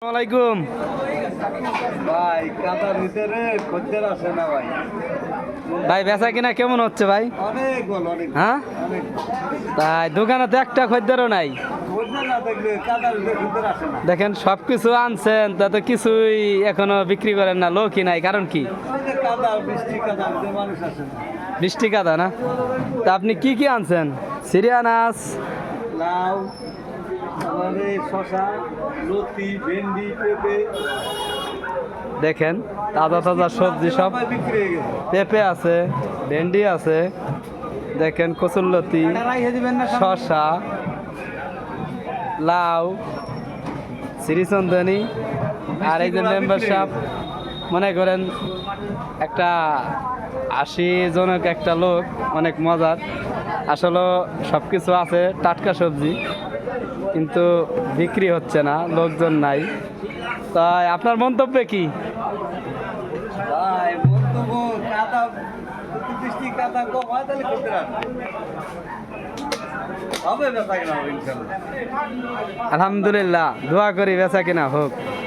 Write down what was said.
আসসালামাইকুম ভাই কাদার ভিতরে খদ্দের আসে না ভাই। ভাই বেচা কিনা কেমন হচ্ছে ভাই? অনেক ভালো, অনেক হ্যাঁ অনেক তাই দোকানে তো একটা খদ্দেরও নাই। খদ্দের না দেখলে কাদার ভিতরে খদ্দের আসে না। দেখেন সব কিছু আনছেন তা তো কিছুই এখনো বিক্রি করেন না, লোকই নাই, কারণ কি? ওই যে কাদা, বৃষ্টি কাদা ভিতরে মানুষ আসে না। বৃষ্টি কাদা না? তা আপনি কি কি আনছেন? সিরিয়ানাস, লাউ, আমাদের শশা, লতি, ভেন্ডি, পেঁপে দেখেন তাজা তাজা সবজি সব। বিক্রি হয়ে গেছে। পেঁপে আছে, ভেন্ডি আছে, দেখেন কচুরলতি, শসা, লাউ, শ্রীচন্দনী, আর এই যে মেম্বারশিপ মনে করেন একটা 80 জনক একটা লোক, অনেক মজার। আসলে সব কিছু আছে, টাটকা সবজি, কিন্তু বিক্রি হচ্ছে না, লোকজন নাই। তাই আপনার মন্তব্য কি? ভাই বন্ধু কাদা, বৃষ্টি কাদা কম হয় তাহলে খদ্দের আসবে। হবে বেচা কেনা হবে ইনশাল্লাহ। আলহামদুলিল্লাহ, দোয়া করি বেচা কিনা হোক।